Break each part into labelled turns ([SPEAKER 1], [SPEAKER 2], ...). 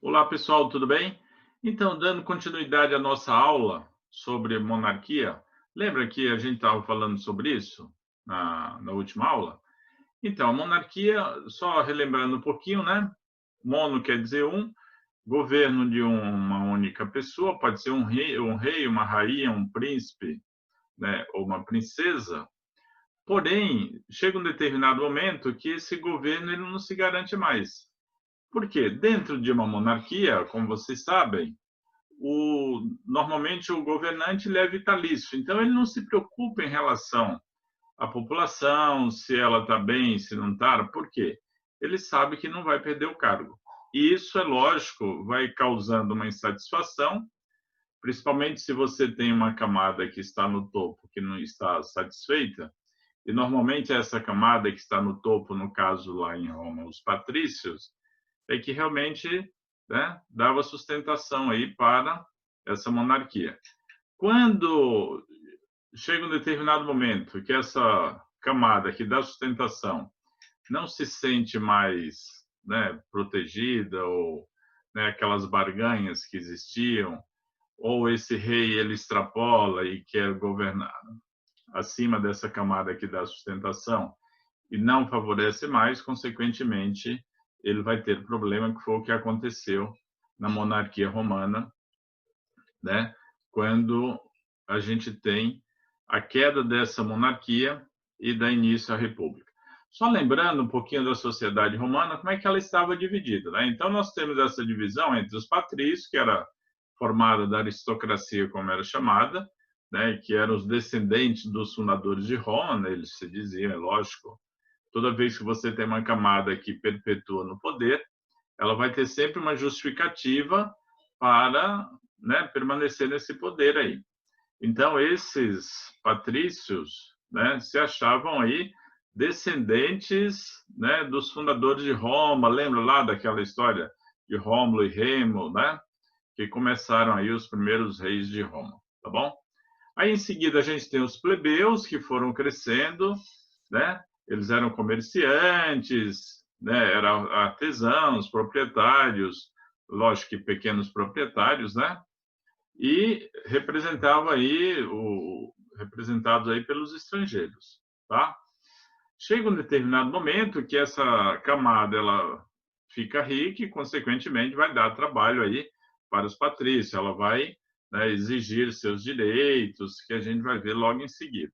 [SPEAKER 1] Olá, pessoal, tudo bem? Então, dando continuidade à nossa aula sobre monarquia, lembra que a gente estava falando sobre isso na última aula? Então, a monarquia, só relembrando um pouquinho, né? Mono quer dizer um, governo de uma única pessoa, pode ser um rei, uma rainha, um príncipe, né? Ou uma princesa. Porém, chega um determinado momento que esse governo ele não se garante mais. Por quê? Dentro de uma monarquia, como vocês sabem, normalmente o governante ele é vitalício, então ele não se preocupa em relação à população, se ela está bem, se não está, por quê? Ele sabe que não vai perder o cargo. E isso, é lógico, vai causando uma insatisfação, principalmente se você tem uma camada que está no topo, que não está satisfeita, e normalmente essa camada que está no topo, no caso lá em Roma, os patrícios, é que realmente, né, dava sustentação aí para essa monarquia. Quando chega um determinado momento que essa camada que dá sustentação não se sente mais, né, protegida, ou, né, aquelas barganhas que existiam, ou esse rei ele extrapola e quer governar acima dessa camada que dá sustentação e não favorece mais, consequentemente, ele vai ter problema, que foi o que aconteceu na monarquia romana, né? Quando a gente tem a queda dessa monarquia e dá início à república. Só lembrando um pouquinho da sociedade romana, como é que ela estava dividida, né? Então, nós temos essa divisão entre os patrícios, que era formada da aristocracia, como era chamada, né? Que eram os descendentes dos fundadores de Roma, né? Eles se diziam, é lógico, toda vez que você tem uma camada que perpetua no poder, ela vai ter sempre uma justificativa para, né, permanecer nesse poder aí. Então, esses patrícios, né, se achavam aí descendentes, né, dos fundadores de Roma. Lembra lá daquela história de Rômulo e Remo, né, que começaram aí os primeiros reis de Roma, tá bom? Aí, em seguida, a gente tem os plebeus, que foram crescendo, né? Eles eram comerciantes, né? Eram artesãos, proprietários, lógico que pequenos proprietários, né? E representava aí representados aí pelos estrangeiros, tá? Chega um determinado momento que essa camada ela fica rica e, consequentemente, vai dar trabalho aí para os patrícios. Ela vai, né, exigir seus direitos, que a gente vai ver logo em seguida.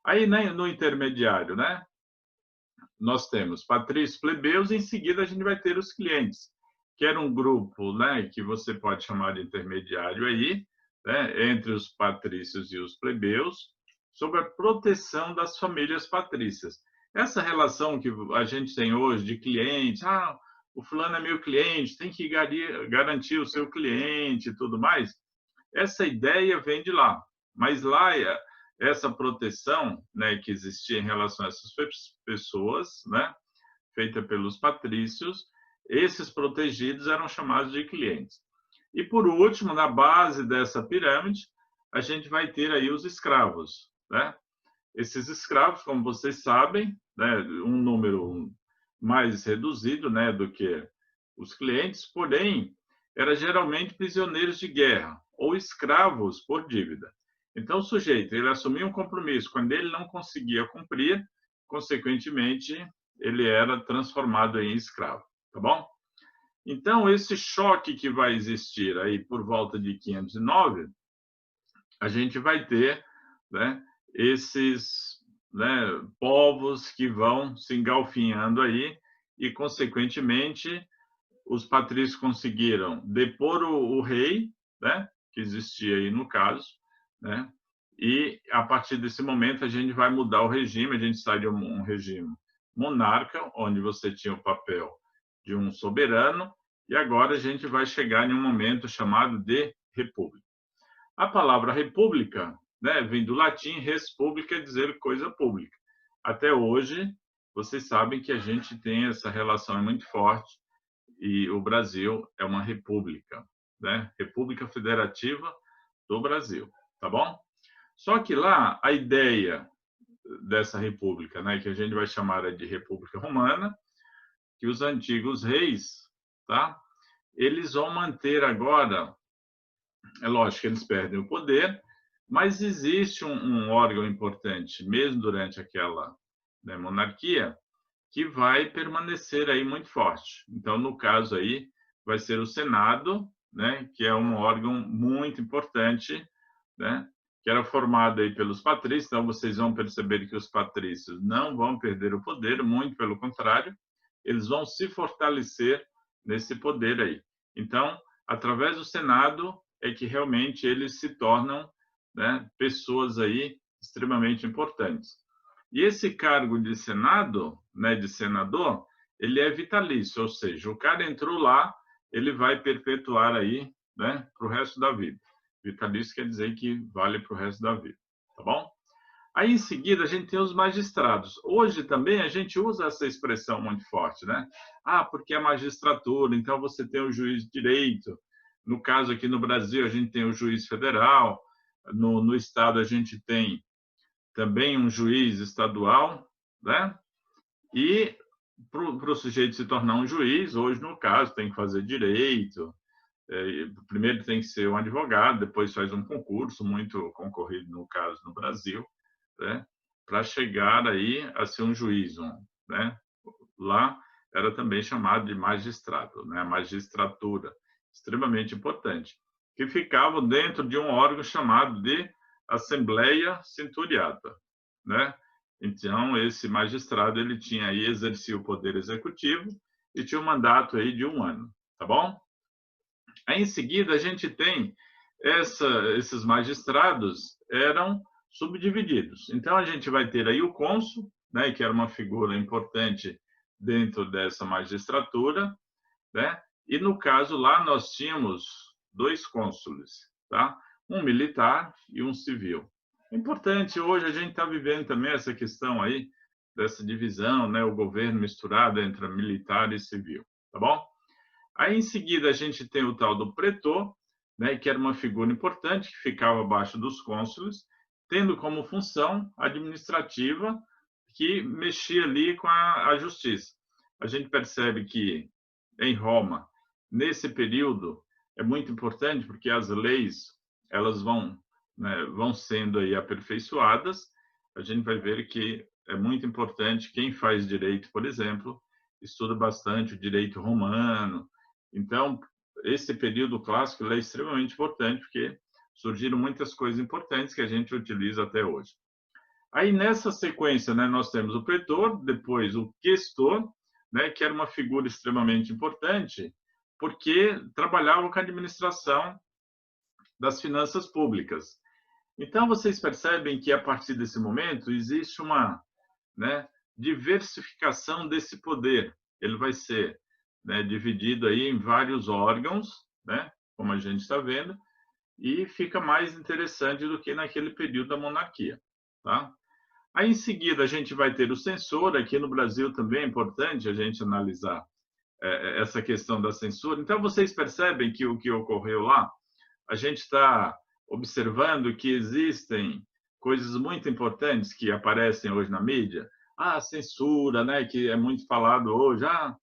[SPEAKER 1] Aí, né, no intermediário, né, nós temos patrícios, plebeus, e em seguida a gente vai ter os clientes, que era um grupo, né, que você pode chamar de intermediário aí, né, entre os patrícios e os plebeus, sob a proteção das famílias patrícias. Essa relação que a gente tem hoje de cliente, o fulano é meu cliente, tem que garantir o seu cliente e tudo mais, essa ideia vem de lá. Mas lá, essa proteção, né, que existia em relação a essas pessoas, né, feita pelos patrícios, esses protegidos eram chamados de clientes. E, por último, na base dessa pirâmide, a gente vai ter aí os escravos, né? Esses escravos, como vocês sabem, né, um número mais reduzido, né, do que os clientes, porém, era geralmente prisioneiros de guerra ou escravos por dívida. Então, o sujeito, ele assumia um compromisso, quando ele não conseguia cumprir, consequentemente, ele era transformado em escravo, tá bom? Então, esse choque que vai existir aí por volta de 509, a gente vai ter, né, esses, né, povos que vão se engalfinhando aí e, consequentemente, os patrícios conseguiram depor o rei, né, que existia aí no caso, né, e a partir desse momento a gente vai mudar o regime, a gente sai de um regime monarca, onde você tinha o papel de um soberano, e agora a gente vai chegar em um momento chamado de república. A palavra república, né, vem do latim res publica, quer dizer coisa pública. Até hoje, vocês sabem que a gente tem essa relação muito forte e o Brasil é uma república, né? República Federativa do Brasil, tá bom? Só que lá a ideia dessa república, né, que a gente vai chamar de República Romana, que os antigos reis, tá? eles vão manter agora, é lógico que eles perdem o poder, mas existe um órgão importante, mesmo durante aquela, né, monarquia, que vai permanecer aí muito forte. Então, no caso aí, vai ser o Senado, né, que é um órgão muito importante, né, que era formado aí pelos patrícios. Então, vocês vão perceber que os patrícios não vão perder o poder, muito pelo contrário, eles vão se fortalecer nesse poder aí. Então, através do Senado é que realmente eles se tornam, né, pessoas aí extremamente importantes. E esse cargo de Senado, né, de senador, ele é vitalício, ou seja, o cara entrou lá, ele vai perpetuar aí, né, para o resto da vida. Vitalício quer dizer que vale para o resto da vida, tá bom? Aí, em seguida, a gente tem os magistrados. Hoje também a gente usa essa expressão muito forte, né? Ah, porque é magistratura, então você tem o juiz de direito. No caso aqui no Brasil, a gente tem o juiz federal. No estado, a gente tem também um juiz estadual, né? E para o sujeito se tornar um juiz, hoje, no caso, tem que fazer direito. Primeiro tem que ser um advogado, depois faz um concurso muito concorrido, no caso, no Brasil, né, para chegar aí a ser um juiz, né? Lá era também chamado de magistrado, né? Magistratura, extremamente importante, que ficava dentro de um órgão chamado de Assembleia Centuriata, né? Então esse magistrado ele tinha aí exercia o poder executivo e tinha um mandato aí de 1 ano, tá bom? Aí em seguida a gente tem esses magistrados eram subdivididos. Então, a gente vai ter aí o cônsul, né, que era uma figura importante dentro dessa magistratura, né? E, no caso, lá nós tínhamos 2 cônsules, tá? Um militar e um civil. É importante, hoje a gente está vivendo também essa questão aí, dessa divisão, né? O governo misturado entre militar e civil, tá bom? Aí, em seguida, a gente tem o tal do pretor, né, que era uma figura importante, que ficava abaixo dos cônsules, tendo como função administrativa que mexia ali com a justiça. A gente percebe que, em Roma, nesse período, é muito importante, porque as leis elas vão, né, vão sendo aí aperfeiçoadas. A gente vai ver que é muito importante, quem faz direito, por exemplo, estuda bastante o direito romano. Então, esse período clássico é extremamente importante, porque surgiram muitas coisas importantes que a gente utiliza até hoje. Aí, nessa sequência, né, nós temos o pretor, depois o questor, né, que era uma figura extremamente importante, porque trabalhava com a administração das finanças públicas. Então, vocês percebem que, a partir desse momento, existe uma, né, diversificação desse poder. Ele vai ser, né, dividido aí em vários órgãos, né, como a gente está vendo, e fica mais interessante do que naquele período da monarquia, tá? Aí, em seguida, a gente vai ter o censor. Aqui no Brasil também é importante a gente analisar essa questão da censura. Então, vocês percebem que o que ocorreu lá, a gente está observando que existem coisas muito importantes que aparecem hoje na mídia. Ah, a censura, né, que é muito falado hoje. Ah,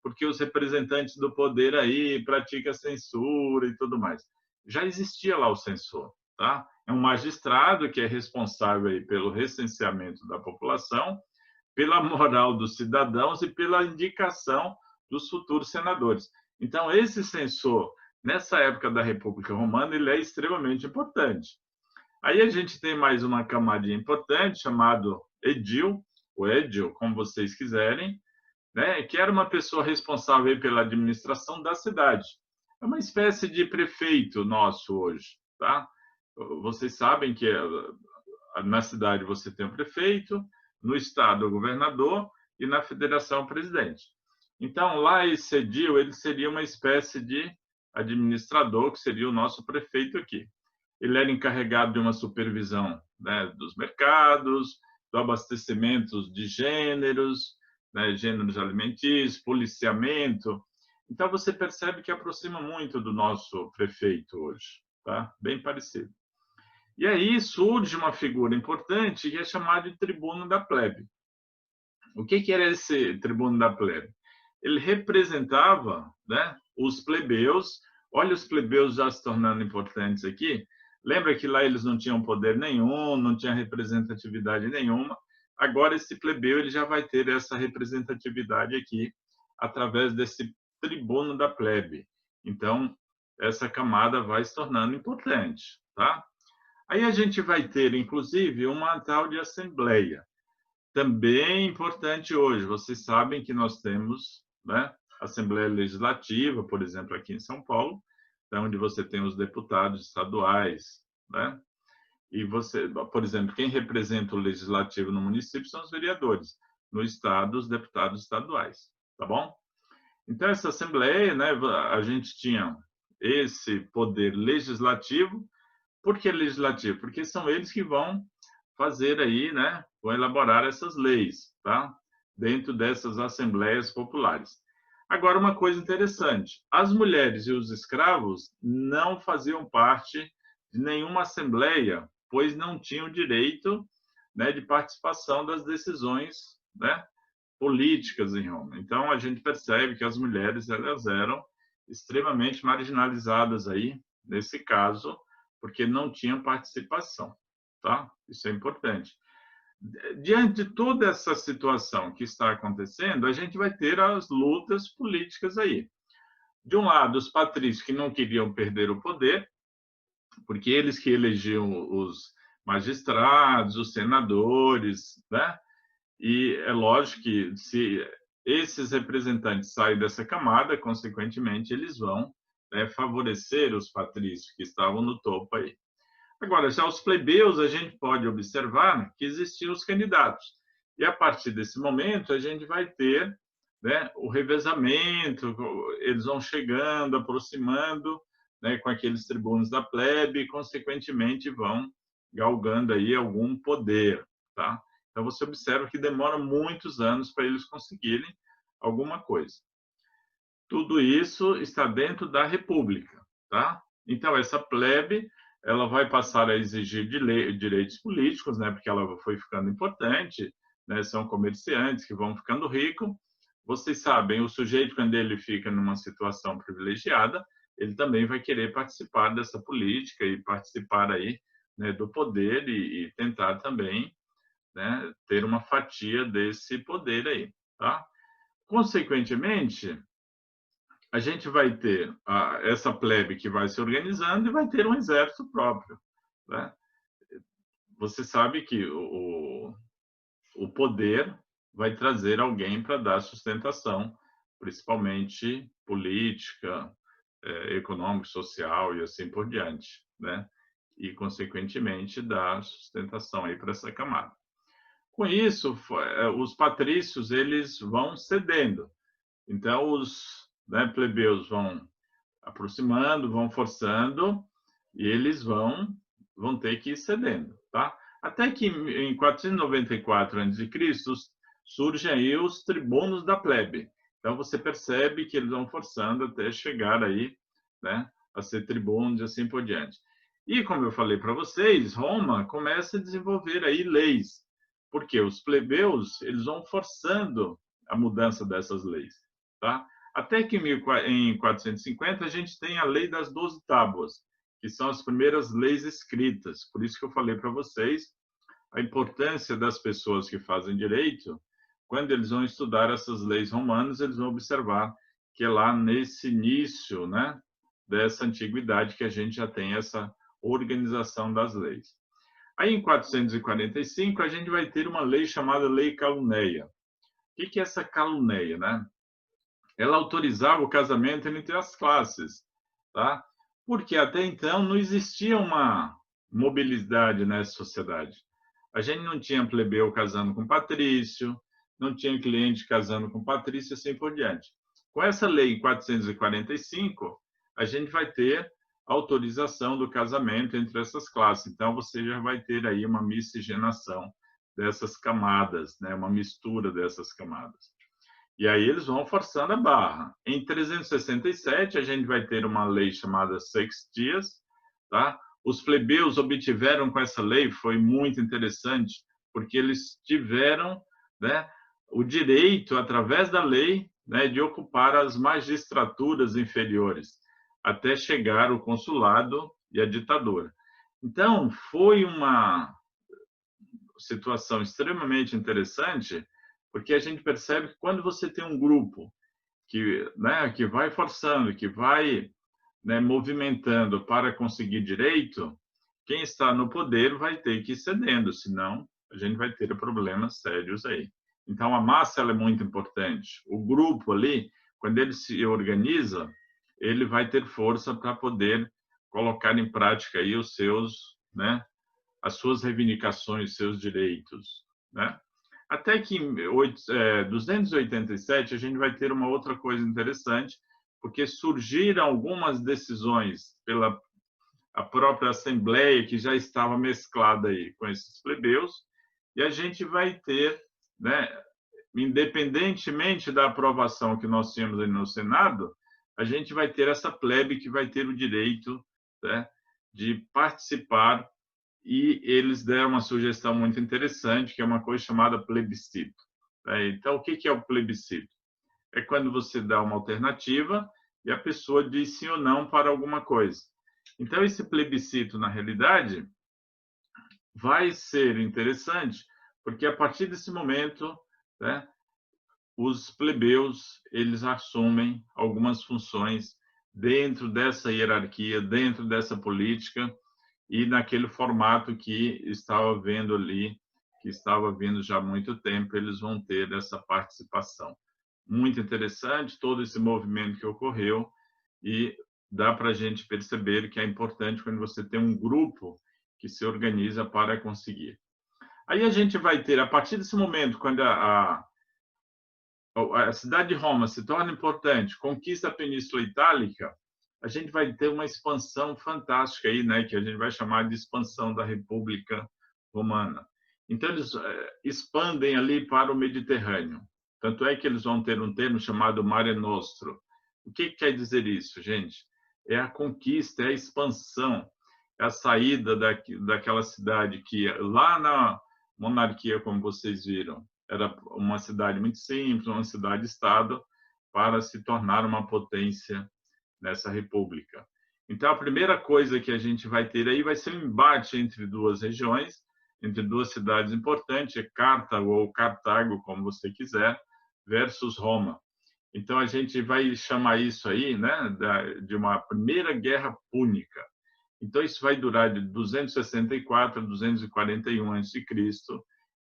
[SPEAKER 1] porque os representantes do poder aí praticam censura e tudo mais. Já existia lá o censor, tá? É um magistrado que é responsável aí pelo recenseamento da população, pela moral dos cidadãos e pela indicação dos futuros senadores. Então, esse censor, nessa época da República Romana, ele é extremamente importante. Aí a gente tem mais uma camadinha importante, chamado edil, ou edil, como vocês quiserem, né, que era uma pessoa responsável pela administração da cidade. É uma espécie de prefeito nosso hoje, tá? Vocês sabem que na cidade você tem o prefeito, no estado o governador e na federação o presidente. Então, lá esse edil, ele seria uma espécie de administrador, que seria o nosso prefeito aqui. Ele era encarregado de uma supervisão, né, dos mercados, do abastecimento de gêneros, né, gêneros alimentícios, policiamento. Então, você percebe que aproxima muito do nosso prefeito hoje, tá? Bem parecido. E aí surge uma figura importante que é chamada de tribuno da plebe. O que era esse tribuno da plebe? Ele representava, né, os plebeus, olha os plebeus já se tornando importantes aqui. Lembra que lá eles não tinham poder nenhum, não tinha representatividade nenhuma. Agora esse plebeu ele já vai ter essa representatividade aqui através desse tribuno da plebe. Então, essa camada vai se tornando importante, tá? Aí a gente vai ter, inclusive, uma tal de assembleia. Também importante hoje. Vocês sabem que nós temos, né, Assembleia Legislativa, por exemplo, aqui em São Paulo, onde você tem os deputados estaduais, né? E você, por exemplo, quem representa o legislativo no município são os vereadores, no estado, os deputados estaduais, tá bom? Então, essa Assembleia, né, a gente tinha esse poder legislativo. Por que legislativo? Porque são eles que vão fazer aí, né, vão elaborar essas leis, tá? Dentro dessas assembleias populares. Agora, uma coisa interessante, as mulheres e os escravos não faziam parte de nenhuma assembleia, pois não tinham direito, né, de participação das decisões, né, políticas em Roma. Então, a gente percebe que as mulheres elas eram extremamente marginalizadas aí, nesse caso, porque não tinham participação, tá? Isso é importante. Diante de toda essa situação que está acontecendo, a gente vai ter as lutas políticas aí. De um lado, os patrícios que não queriam perder o poder, porque eles que elegiam os magistrados, os senadores, né? E é lógico que se esses representantes saem dessa camada, consequentemente, eles vão, né, favorecer os patrícios que estavam no topo aí. Agora, já os plebeus, a gente pode observar que existiam os candidatos. E a partir desse momento, a gente vai ter, né, o revezamento, eles vão chegando, aproximando, né, com aqueles tribunos da plebe e, consequentemente, vão galgando aí algum poder, tá? Então, você observa que demora muitos anos para eles conseguirem alguma coisa. Tudo isso está dentro da República, tá? Então, essa plebe ela vai passar a exigir direitos políticos, né? Porque ela foi ficando importante, né? São comerciantes que vão ficando ricos. Vocês sabem, o sujeito, quando ele fica numa situação privilegiada, ele também vai querer participar dessa política e participar aí, né, do poder e tentar também, né, ter uma fatia desse poder aí, tá? Consequentemente, a gente vai ter essa plebe que vai se organizando e vai ter um exército próprio, né? Você sabe que o poder vai trazer alguém para dar sustentação, principalmente política, econômica, social e assim por diante, né? E, consequentemente, dar sustentação aí para essa camada. Com isso, os patrícios eles vão cedendo. Então, os, né, plebeus vão aproximando, vão forçando, e eles vão ter que ir cedendo, tá? Até que em 494 a.C. surgem aí os tribunos da plebe. Então, você percebe que eles vão forçando até chegar aí, né, a ser tribunos e assim por diante. E, como eu falei para vocês, Roma começa a desenvolver aí leis, porque os plebeus eles vão forçando a mudança dessas leis, tá? Até que em 450 a gente tem a Lei das 12 Tábuas, que são as primeiras leis escritas. Por isso que eu falei para vocês a importância das pessoas que fazem direito, quando eles vão estudar essas leis romanas, eles vão observar que é lá nesse início, né, dessa antiguidade que a gente já tem essa organização das leis. Aí, em 445, a gente vai ter uma lei chamada Lei Caluneia. O que é essa caluneia, né? Ela autorizava o casamento entre as classes, tá? Porque até então não existia uma mobilidade nessa sociedade. A gente não tinha plebeu casando com patrício, não tinha cliente casando com patrício e assim por diante. Com essa lei em 445, a gente vai ter autorização do casamento entre essas classes. Então, você já vai ter aí uma miscigenação dessas camadas, né? Uma mistura dessas camadas. E aí eles vão forçando a barra. Em 367, a gente vai ter uma lei chamada Sextias, tá? Os plebeus obtiveram com essa lei, foi muito interessante, porque eles tiveram, né, o direito, através da lei, né, de ocupar as magistraturas inferiores, até chegar o consulado e a ditadura. Então, foi uma situação extremamente interessante, porque a gente percebe que quando você tem um grupo que vai forçando, que vai, né, movimentando para conseguir direito, quem está no poder vai ter que ir cedendo, senão a gente vai ter problemas sérios aí. Então, a massa ela é muito importante. O grupo ali, quando ele se organiza, ele vai ter força para poder colocar em prática aí os seus, né, as suas reivindicações, seus direitos, né? Até que em 287 a gente vai ter uma outra coisa interessante, porque surgiram algumas decisões pela a própria Assembleia, que já estava mesclada aí com esses plebeus, e a gente vai ter, né, independentemente da aprovação que nós tínhamos aí no Senado, a gente vai ter essa plebe que vai ter o direito, né, de participar, e eles deram uma sugestão muito interessante, que é uma coisa chamada plebiscito. Então, o que é o plebiscito? É quando você dá uma alternativa e a pessoa diz sim ou não para alguma coisa. Então, esse plebiscito, na realidade, vai ser interessante, porque a partir desse momento, né, os plebeus eles assumem algumas funções dentro dessa hierarquia, dentro dessa política e naquele formato que estava vendo ali, que estava vindo já há muito tempo, eles vão ter essa participação. Muito interessante todo esse movimento que ocorreu e dá para a gente perceber que é importante quando você tem um grupo que se organiza para conseguir. Aí a gente vai ter, a partir desse momento, quando a cidade de Roma se torna importante, conquista a Península Itálica, a gente vai ter uma expansão fantástica aí, né, que a gente vai chamar de expansão da República Romana. Então eles expandem ali para o Mediterrâneo. Tanto é que eles vão ter um termo chamado Mare Nostrum. O que quer dizer isso, gente? É a conquista, é a expansão, é a saída daquela cidade que lá na monarquia, como vocês viram, era uma cidade muito simples, uma cidade-estado, para se tornar uma potência nessa república. Então, a primeira coisa que a gente vai ter aí vai ser um embate entre duas regiões, entre duas cidades importantes, Cartago ou Cartago, como você quiser, versus Roma. Então, a gente vai chamar isso aí, né, de uma primeira guerra púnica. Então, isso vai durar de 264 a 241 a.C.,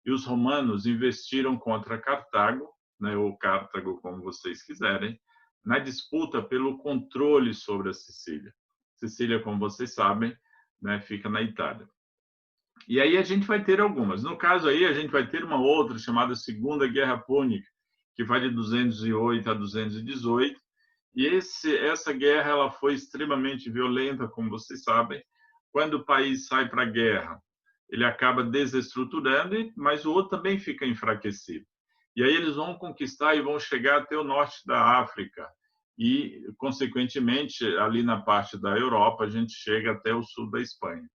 [SPEAKER 1] e os romanos investiram contra Cartago, né, ou Cartago, como vocês quiserem, na disputa pelo controle sobre a Sicília. Sicília, como vocês sabem, né, fica na Itália. E aí a gente vai ter algumas. No caso aí, a gente vai ter uma outra chamada Segunda Guerra Púnica, que vai de 208 a 218. E essa guerra ela foi extremamente violenta, como vocês sabem. Quando o país sai para a guerra, ele acaba desestruturando, mas o outro também fica enfraquecido. E aí eles vão conquistar e vão chegar até o norte da África. E, consequentemente, ali na parte da Europa, a gente chega até o sul da Espanha.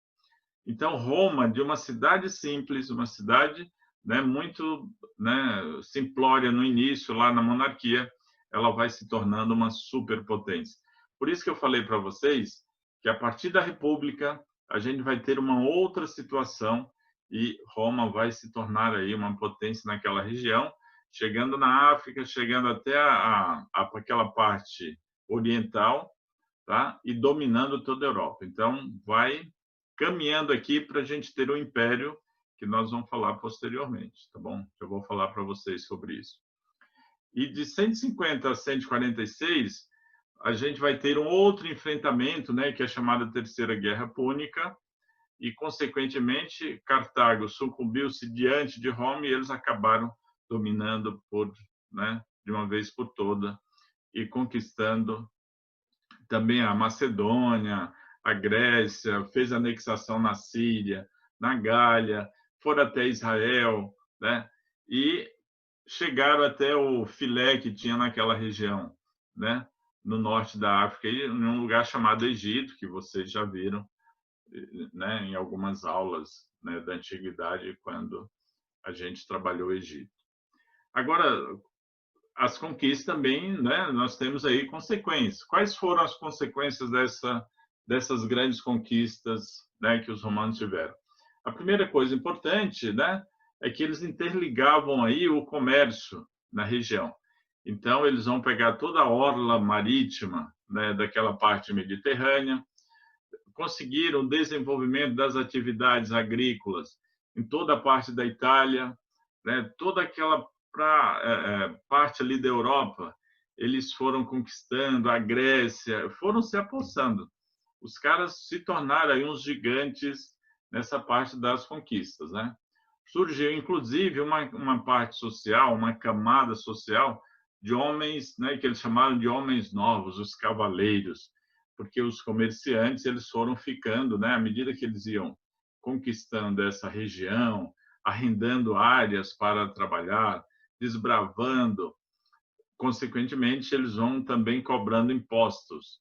[SPEAKER 1] Então, Roma, de uma cidade simples, uma cidade, né, muito, né, simplória no início, lá na monarquia, ela vai se tornando uma superpotência. Por isso que eu falei para vocês que, a partir da República, a gente vai ter uma outra situação e Roma vai se tornar aí uma potência naquela região, chegando na África, chegando até aquela parte oriental, tá? E dominando toda a Europa. Então, vai caminhando aqui para a gente ter um império que nós vamos falar posteriormente, tá bom? Eu vou falar para vocês sobre isso. E de 150 a 146, a gente vai ter um outro enfrentamento, né, que é chamada Terceira Guerra Púnica, e, consequentemente, Cartago sucumbiu-se diante de Roma e eles acabaram dominando né, de uma vez por toda e conquistando também a Macedônia, a Grécia, fez anexação na Síria, na Gália, foram até Israel, né? E chegaram até o filé que tinha naquela região, né? No norte da África, e em um lugar chamado Egito, que vocês já viram, né? Em algumas aulas, né? Da antiguidade, quando a gente trabalhou o Egito. Agora, as conquistas também, né, nós temos aí consequências. Quais foram as consequências dessas grandes conquistas, né, que os romanos tiveram? A primeira coisa importante, né, é que eles interligavam aí o comércio na região. Então, eles vão pegar toda a orla marítima, né, daquela parte mediterrânea, conseguiram o desenvolvimento das atividades agrícolas em toda a parte da Itália, né, toda aquela parte ali da Europa, eles foram conquistando a Grécia, foram se apossando. Os caras se tornaram aí uns gigantes nessa parte das conquistas, né? Surgiu, inclusive, uma parte social, uma camada social de homens, né, que eles chamaram de homens novos, os cavaleiros, porque os comerciantes eles foram ficando, né, à medida que eles iam conquistando essa região, arrendando áreas para trabalhar, desbravando, consequentemente eles vão também cobrando impostos.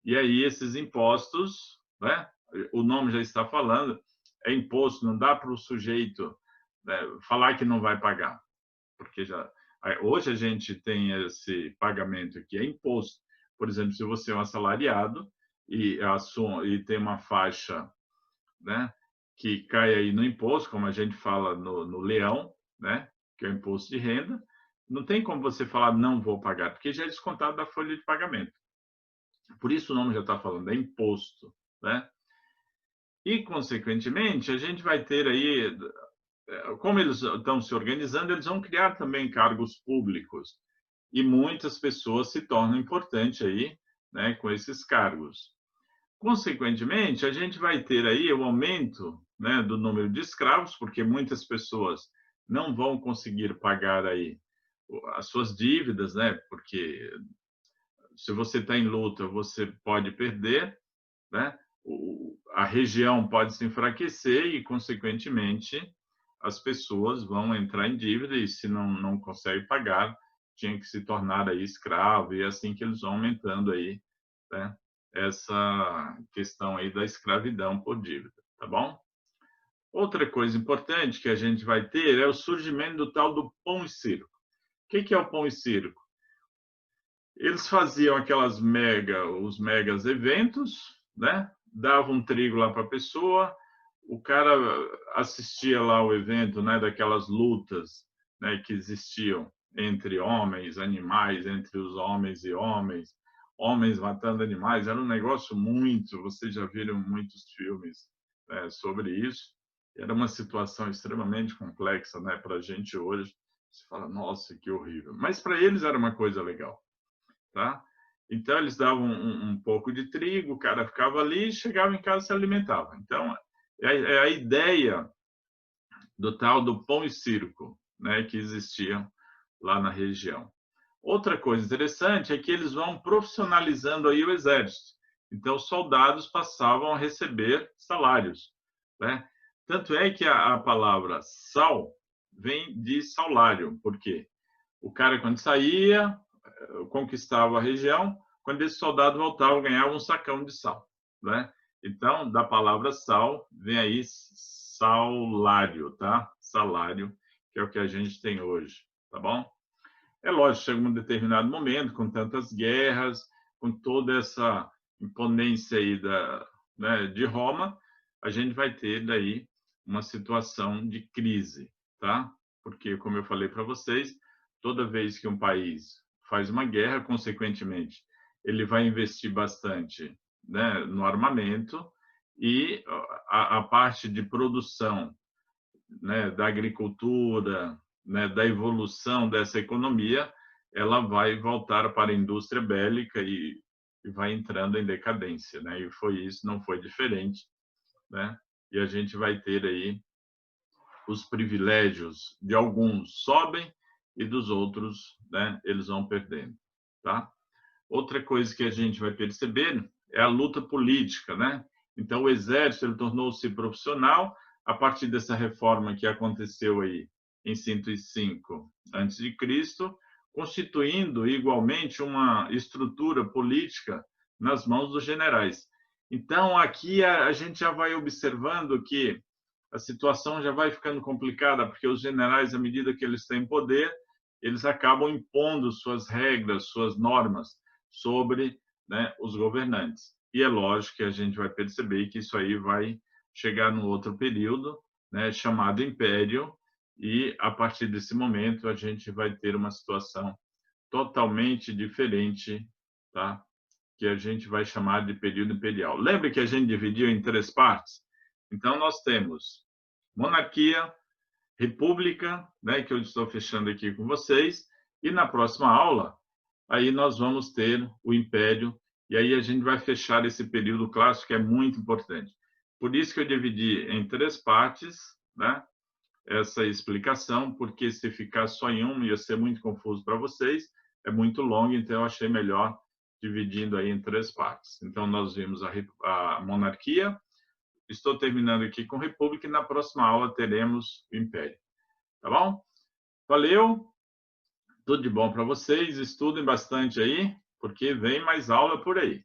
[SPEAKER 1] E aí esses impostos, né, o nome já está falando, é imposto, não dá para o sujeito, né, falar que não vai pagar, porque já hoje a gente tem esse pagamento que é imposto. Por exemplo, se você é um assalariado e tem uma faixa, né, que cai aí no imposto, como a gente fala no leão, né, que é o imposto de renda, não tem como você falar não vou pagar, porque já é descontado da folha de pagamento. Por isso o nome já está falando, é imposto, né? E, consequentemente, a gente vai ter aí, como eles estão se organizando, eles vão criar também cargos públicos. E muitas pessoas se tornam importantes aí, né, com esses cargos. Consequentemente, a gente vai ter aí o aumento, né, do número de escravos, porque muitas pessoas não vão conseguir pagar aí as suas dívidas, né, porque se você está em luta, você pode perder, né, a região pode se enfraquecer e, consequentemente, as pessoas vão entrar em dívida e, se não consegue pagar, tinha que se tornar aí escravo, e é assim que eles vão aumentando aí, né, essa questão aí da escravidão por dívida, tá bom? Outra coisa importante que a gente vai ter é o surgimento do tal do pão e circo. O que é o pão e circo? Eles faziam os megas eventos, né? Davam trigo lá para a pessoa, o cara assistia lá o evento, né? Daquelas lutas, né? Que existiam entre homens, animais, entre os homens e homens matando animais. Era um negócio muito, vocês já viram muitos filmes, né, sobre isso. Era uma situação extremamente complexa, né? Para a gente hoje, você fala, nossa, que horrível. Mas para eles era uma coisa legal. Tá? Então, eles davam um pouco de trigo, o cara ficava ali, chegava em casa e se alimentava. Então, é a ideia do tal do pão e circo, né, que existiam lá na região. Outra coisa interessante é que eles vão profissionalizando aí o exército. Então, os soldados passavam a receber salários, né? Tanto é que a palavra sal vem de salário, porque o cara, quando saía, conquistava a região, quando esse soldado voltava, ganhava um sacão de sal, né? Então, da palavra sal, vem aí salário, tá? Salário, que é o que a gente tem hoje, tá bom? É lógico, chega um determinado momento, com tantas guerras, com toda essa imponência aí né, de Roma, a gente vai ter daí uma situação de crise, tá? Porque, como eu falei para vocês, toda vez que um país faz uma guerra, consequentemente, ele vai investir bastante, né, no armamento, e a parte de produção, né, da agricultura, né, da evolução dessa economia, ela vai voltar para a indústria bélica e vai entrando em decadência, né? E foi isso, não foi diferente, né? E a gente vai ter aí os privilégios de alguns sobem e dos outros, né, eles vão perdendo, tá? Outra coisa que a gente vai perceber é a luta política, né? Então, o exército ele tornou-se profissional a partir dessa reforma que aconteceu aí em 105 a.C., constituindo igualmente uma estrutura política nas mãos dos generais. Então, aqui a gente já vai observando que a situação já vai ficando complicada, porque os generais, à medida que eles têm poder, eles acabam impondo suas regras, suas normas sobre, né, os governantes. E é lógico que a gente vai perceber que isso aí vai chegar no outro período, né, chamado Império, e a partir desse momento a gente vai ter uma situação totalmente diferente, tá? Que a gente vai chamar de período imperial. Lembre que a gente dividiu em 3 partes? Então, nós temos monarquia, república, né, que eu estou fechando aqui com vocês, e na próxima aula, aí nós vamos ter o império, e aí a gente vai fechar esse período clássico que é muito importante. Por isso que eu dividi em 3 partes, né, essa explicação, porque se ficar só em uma ia ser muito confuso para vocês, é muito longo, então eu achei melhor dividindo aí em 3 partes. Então nós vimos a monarquia, estou terminando aqui com república e na próxima aula teremos o império. Tá bom? Valeu, tudo de bom para vocês, estudem bastante aí, porque vem mais aula por aí.